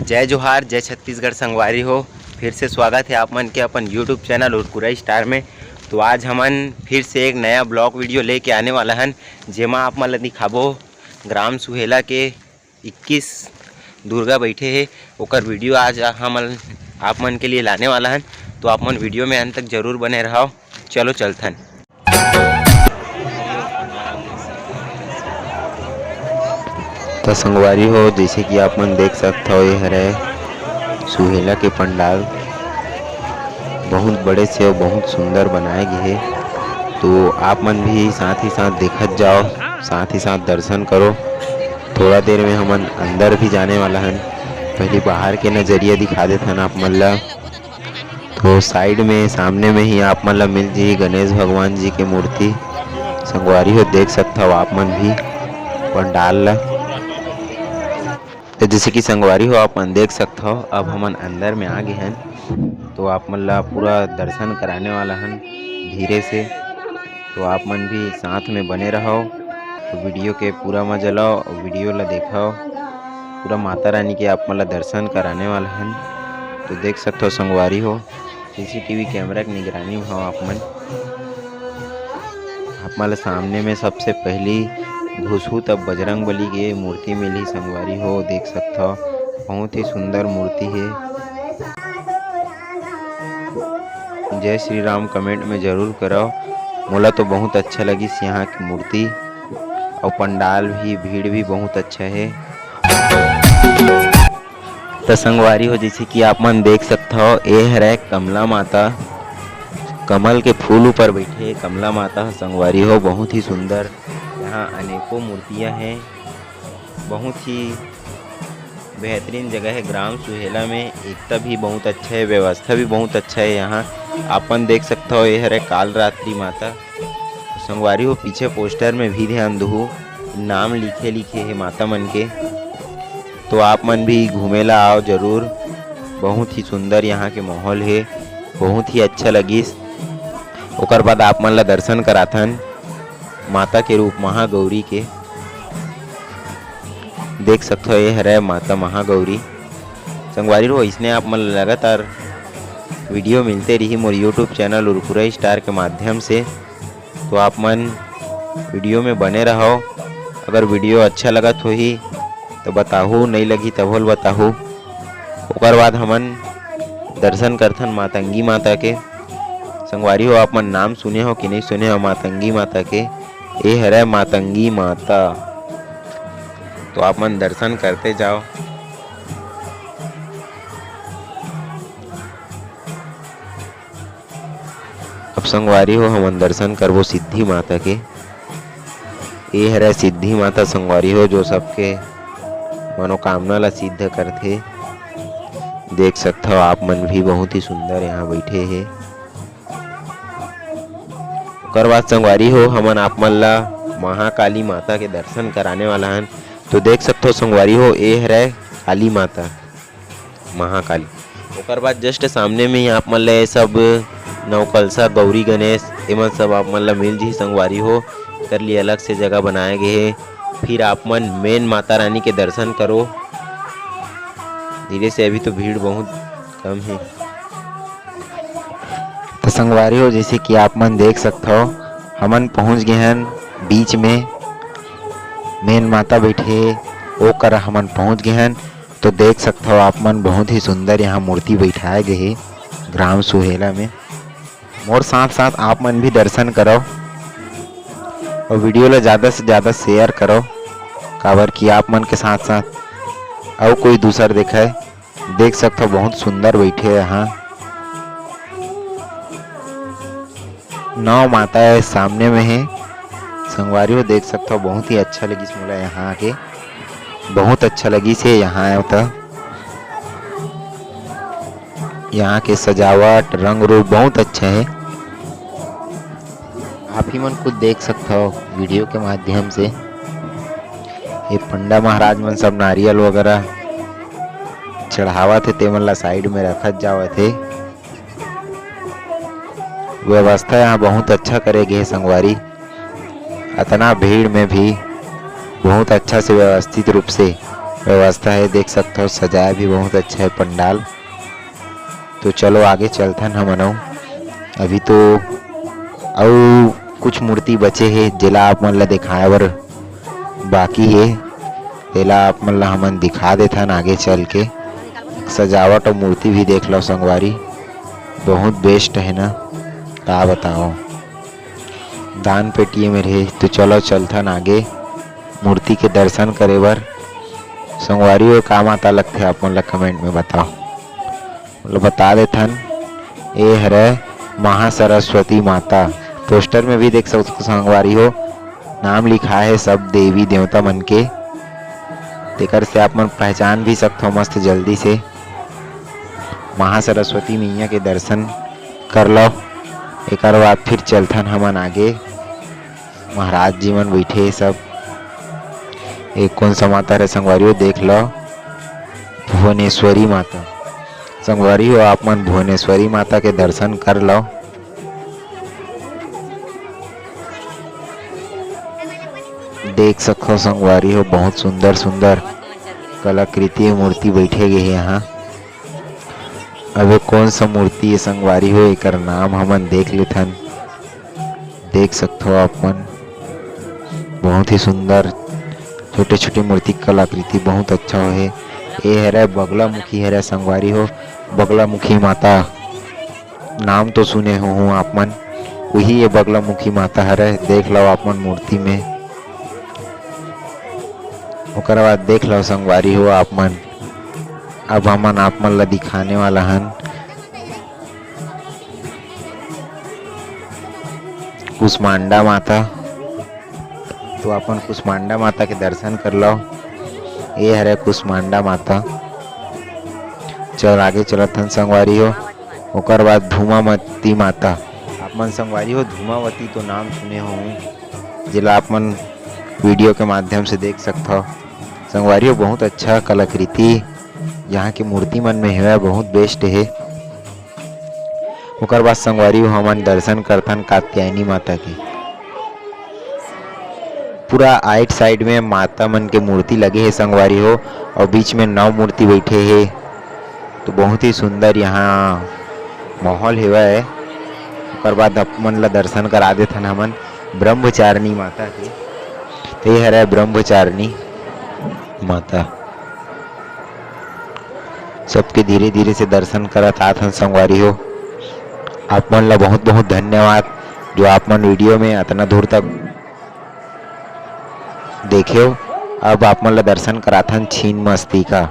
जय जोहार, जय छत्तीसगढ़ संगवारी हो। फिर से स्वागत है आप मन के अपन यूट्यूब चैनल उरकुरा स्टार में। तो आज हमन फिर से एक नया ब्लॉग वीडियो लेके आने वाला हन, जेमा आप मन ला दिखाबो ग्राम सुहेला के 21 दुर्गा बैठे है ओकर वीडियो आज हम आप मन के लिए लाने वाला हन। तो आप मन वीडियो में अंत तक जरूर बने रहो। चलो चलथन। तो संगवारी हो, जैसे कि आप मन देख सकते हो, ये हरे सुहेला के पंडाल बहुत बड़े से और बहुत सुंदर बनाए गए हैं। तो आप मन भी साथ ही साथ देखत जाओ, साथ ही साथ दर्शन करो। थोड़ा देर में हमन अंदर भी जाने वाला हन। पहले बाहर के नज़रिया दिखा देते हैं आप मन ला। तो साइड में सामने में ही आप मन ला मिल जी गणेश भगवान जी की मूर्ति। संगवारी हो, देख सकते हो आप मन भी पंडाल ला। तो जैसे कि संगवारी हो आप मन देख सकते हो, अब हमन अंदर में आ गए हैं। तो आप मन ला पूरा दर्शन कराने वाला हन धीरे से। तो आप मन भी साथ में बने रहो, तो वीडियो के पूरा मजा लो और वीडियो ला देखो। पूरा माता रानी के आप मन ला दर्शन कराने वाला हन। तो देख सकते हो संगवारी हो, सीसीटीवी कैमरा की निगरानी में हो आप मन। आप मन ला सामने में सबसे पहली घुसू तब बजरंग बली के मूर्ति मिली। संगवारी हो, देख सकते हो बहुत ही सुंदर मूर्ति है। जय श्री राम कमेंट में जरूर करो। मोला तो बहुत अच्छा लगी यहाँ की मूर्ति और पंडाल भी, भीड़ भी बहुत अच्छा है। तो संगवारी हो, जैसे कि आप मन देख सकते हो, ये है कमला माता। कमल के फूल ऊपर बैठे कमला माता। संगवारी हो, बहुत ही सुंदर यहाँ अनेकों मूर्तियाँ हैं। बहुत ही बेहतरीन जगह है ग्राम सुहेला में। एकता भी बहुत अच्छा है, व्यवस्था भी बहुत अच्छा है यहाँ। अपन देख सकते हो, ये है काल रात्रि माता। संगवारी हो, पीछे पोस्टर में भी ध्यान दो, नाम लिखे है माता मन के। तो आप मन भी घूमेला आओ जरूर। बहुत ही सुंदर यहाँ के माहौल है, बहुत ही अच्छा लगिस। ओकर बाद आप मन ला दर्शन कराथन माता के रूप महागौरी के। देख सकते हो, ये है माता महागौरी। संगवारी हो, इसने आप मन लगातार वीडियो मिलते रही मोर यूट्यूब चैनल उरकुरा स्टार के माध्यम से। तो आप मन वीडियो में बने रहो। अगर वीडियो अच्छा लगत हो ही तो बताहू, नहीं लगी तब होल बताहू। ओकर बाद हमन दर्शन करथन मातंगी माता के। संगवारी हो, आप मन नाम सुने हो कि नहीं सुने हो मातंगी माता के? ये है मातंगी माता। तो आप मन दर्शन करते जाओ। अब संगवारी हो, हमन दर्शन करबो सिद्धि माता के। ये है सिद्धि माता संगवारी हो, जो सबके मनोकामना ला सिद्ध करथे। देख सकते हो आप मन भी बहुत ही सुंदर यहाँ बैठे है। ओकर बाद संगवारी हो, हमन आप मन ला महाकाली माता के दर्शन कराने वाला हन। तो देख सकते हो संगवारी हो, ये है काली माता महाकाली। ओकर बाद जस्ट सामने में ही आप मन ला सब नवकलसा गौरी गणेश एमन सब आप मन ला मिल जी। संगवारी हो, कर लिए अलग से जगह बनाए गए हैं। फिर आप मन मेन माता रानी के दर्शन करो धीरे से। अभी तो भीड़ बहुत कम है। तो संगवारी हो, जैसे कि आप मन देख सकते हो, हमन पहुंच गए हैं बीच में। मेन माता बैठे ओकर हमन पहुंच गए हैं। तो देख सकते हो आप मन, बहुत ही सुंदर यहाँ मूर्ति बैठाए गए है ग्राम सुहेला में। और साथ साथ आप मन भी दर्शन करो और वीडियो ला ज़्यादा से ज़्यादा शेयर करो, काबर कि आप मन के साथ साथ और कोई दूसर देखे। देख सकते हो बहुत सुंदर बैठे यहाँ। 9 माता है सामने में है। संगवारी हो, देख सकते हो बहुत ही अच्छा लगी मोला यहाँ आके, बहुत अच्छा लगी से यहाँ आया था। यहाँ के सजावट रंग रूप बहुत अच्छा है। आप ही मन खुद देख सकते हो वीडियो के माध्यम से। ये पंडा महाराज मन सब नारियल वगैरह चढ़ावा थे, ते मन ला साइड में रखत जावा थे। व्यवस्था यहाँ बहुत अच्छा करेगे संगवारी। इतना भीड़ में भी बहुत अच्छा से व्यवस्थित रूप से व्यवस्था है, देख सकते हो सजाया भी बहुत अच्छा है पंडाल। तो चलो आगे चलथन हमन। अभी तो अउ कुछ मूर्ति बचे हे जेला आप मन ला दिखाए बर बाकी है, तेला आप मन ला हमन दिखा देथन आगे चल के। सजावट और मूर्ति भी देख लो संगवारी, बहुत बेस्ट है ना, का बताओ। दान पेटी में रहे तो चलो चलथन आगे मूर्ति के दर्शन करे बर। संगवारी और का माता लगथे आप मन ला कमेंट में बताओ, मतलब बता देथन। ये हरे महासरस्वती माता, पोस्टर में भी देख सकते संगवारी हो, नाम लिखा है सब देवी देवता मन के, तेकर से आप मन पहचान भी सकते हो मस्त जल्दी से। महासरस्वती मैया के दर्शन कर लो, एक बाद फिर चलथन हमन आगे। महाराज जी मन बैठे सब, एक कौन सा माता है संगवारी देख लो, भुवनेश्वरी माता। संगवारी हो आप मन भुवनेश्वरी माता के दर्शन कर लो। देख सको संगवारी हो बहुत सुंदर सुंदर कलाकृति मूर्ति बैठे गए हैं यहाँ। अब कौन सा मूर्ति है संगवारी हो, एक नाम हमन देख लेथन। देख सकते हो आप मन बहुत ही सुंदर छोटे छोटे मूर्ति कलाकृति बहुत अच्छा है। ये है बगलामुखी है संगवारी हो, बगलामुखी माता नाम तो सुने हो आप मन, वही ये बगलामुखी माता है। देख लो आप मन मूर्ति में, ओकर बाद देख लो संगवारी हो आप मन। अब हमन आप मन ला दिखाने वाला हन कुष्मांडा माता। तो अपन कुष्मांडा माता के दर्शन कर लो। ये हरे कुष्मांडा माता। चल आगे चलत हन संगवारी हो। ओकर बाद धूमावती माता। आप मन संगवारी हो धूमावती तो नाम सुने हो, जिला आप मन वीडियो के माध्यम से देख सकते हो। संगवारी हो बहुत अच्छा कलाकृति यहाँ की मूर्ति मन में है, बहुत बेस्ट है। ओकर बाद संगवारी हो हमन दर्शन करथन कात्यायनी माता की। पूरा आइट साइड में माता मन के मूर्ति लगे है संगवारी हो, और बीच में 9 मूर्ति बैठे है। तो बहुत ही सुंदर यहाँ माहौल है। ओकर बाद अपन ला दर्शन करा देथन हमन ब्रह्मचारिणी माता के। तो ये है ब्रह्मचारिणी माता। सबके धीरे धीरे से दर्शन करत आथन संगवारी हो। आप मन ला बहुत बहुत धन्यवाद जो आप मन वीडियो में इतना दूर तक देखे हो। अब आप मन ला दर्शन कराथन छिन्नमस्तिका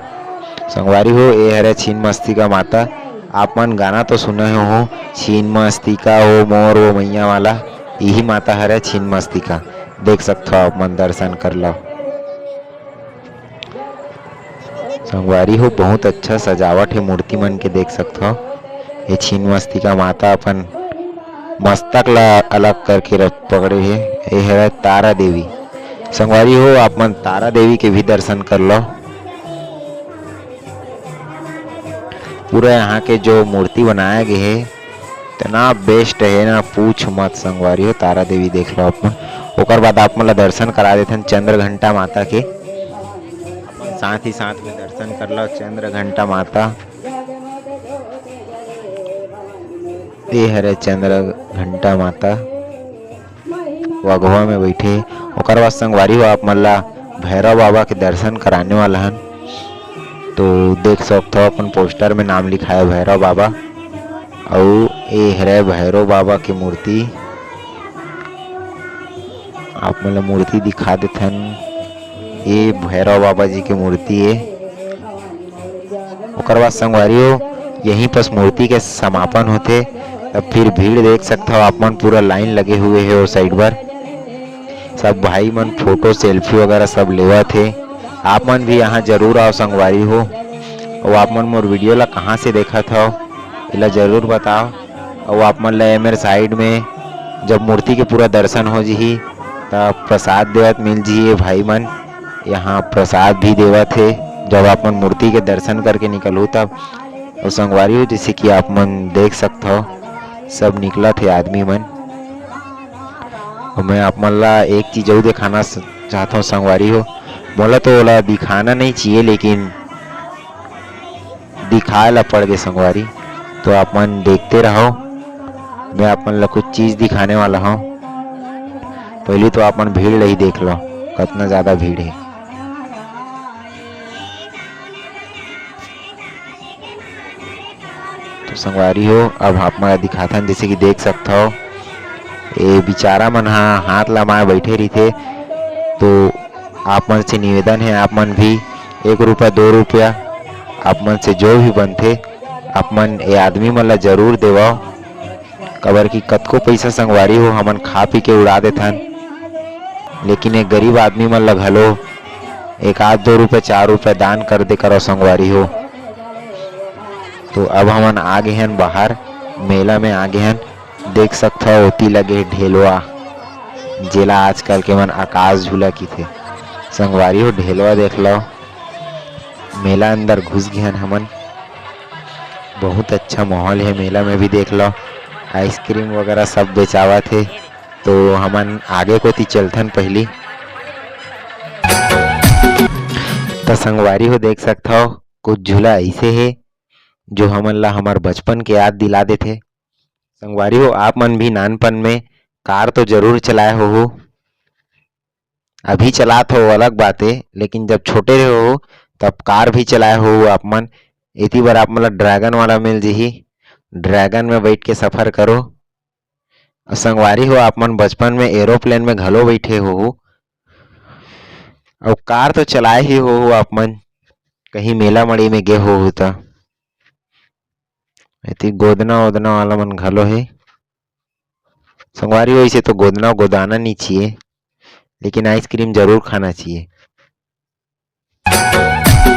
संगवारी हो। ये है छिन्नमस्तिका माता। आप मन गाना तो सुने हो, छिन्नमस्तिका हो मोर वो मैया वाला, यही माता है छिन्नमस्तिका। देख सकते हो आप मन दर्शन कर लो संगवारी हो। बहुत अच्छा सजावट है मूर्ति मन के, देख सकते हो। ये छिन्नमस्तिका माता अपन मस्तक ला अलग करके पकड़े है। ये है तारा देवी संगवारी हो। आप मन तारा देवी के भी दर्शन कर लो। पूरा यहाँ के जो मूर्ति बनाया गया है इतना बेस्ट है ना, पूछ मत संगवारी हो। तारा देवी देख लो आप मन। ओकर बाद आप मन ला दर्शन करा देथन चंद्रघंटा माता के, साथ ही साथ में दर्शन कर लो चंद्रघंटा माता। ये है चंद्रघंटा माता वघवा में बैठे। ओकर बाद संगवारी हो आप मन ला भैरव बाबा के दर्शन कराने वाला हन। तो देख सकते हो अपन पोस्टर में नाम लिखा है भैरव बाबा, और ये है भैरव बाबा की मूर्ति। आप मन ला मूर्ति दिखा देथन। ये भैरव बाबा जी की मूर्ति है। ओकर बाद संगवारी हो यहीं पर मूर्ति के समापन होते, तब फिर भीड़ देख सकते हो आप मन, पूरा लाइन लगे हुए है और साइड पर सब भाई मन फोटो सेल्फी वगैरह सब लेवा थे। आप मन भी यहाँ जरूर आओ संगवारी हो। और आप मन मोर वीडियो ला कहाँ से देखा था इला जरूर बताओ। और आप मन ला मेरे साइड में जब मूर्ति के पूरा दर्शन हो जी तब प्रसाद देवत मिल जी भाई मन, यहाँ प्रसाद भी देवा थे जब आप मन मूर्ति के दर्शन करके निकलो तब। और संगवारी हो जैसे कि आप मन देख सकते हो सब निकला थे आदमी मन। और मैं आप मन ला एक चीज और दिखाना चाहता हूँ संगवारी हो, मोला तो ओला दिखाना नहीं चाहिए, लेकिन दिखाए ला पड़ गए संगवारी। तो आप मन देखते रहो, मैं आप मन ला कुछ चीज दिखाने वाला हूँ। पहले तो आप मन भीड़ ही देख लो, कितना ज्यादा भीड़ है। तो संगवारी हो, अब आप मन दिखाथन, जैसे कि देख सकता हो ये बेचारा मन हाथ लमाए बैठे रही थे। तो आप मन से निवेदन है, आप मन भी 1 रुपया 2 रुपया आप मन से जो भी बनते आप मन ये आदमी मन ला जरूर देवाओ। कबर की कतको पैसा संगवारी हो हमन खा पी के उड़ा देथन, लेकिन एक गरीब आदमी मन ला घलो 1 आध 2 रुपया 4 रुपया दान कर दे करो संगवारी हो। तो अब हमन आ गए हैं बाहर, मेला में आ गए हैं। देख सकते हो ओती लगे ढेलवा, जेला आजकल के मन आकाश झूला की थे। संगवारी हो ढेलवा देख लो, मेला अंदर घुस गए हैं हमन। बहुत अच्छा माहौल है मेला में भी, देख लो आइसक्रीम वगैरह सब बेचावा थे। तो हमन आगे को ती चलथन पहली। तो संगवारी हो देख सकता हो कुछ झूला ऐसे है जो हमन ला हमार बचपन के याद दिला देते। संगवारी हो आप मन भी नानपन में कार तो जरूर चलाए हो, अभी चलात हो अलग बात है, लेकिन जब छोटे रहे हो तब कार भी चलाए हो आप मन। इतनी बार आप मतलब ड्रैगन वाला मिल जी, ड्रैगन में बैठ के सफर करो। संगवारी हो आप मन बचपन में एरोप्लेन में घलो बैठे हो, और कार तो चलाए ही हो आप मन, कहीं मेला मड़ी में गए हो तो। इतनी गोदना वोदना वाला मन घलो है संगवारी हो। इसे तो गोदना गोदाना नहीं चाहिए, लेकिन आइसक्रीम जरूर खाना चाहिए।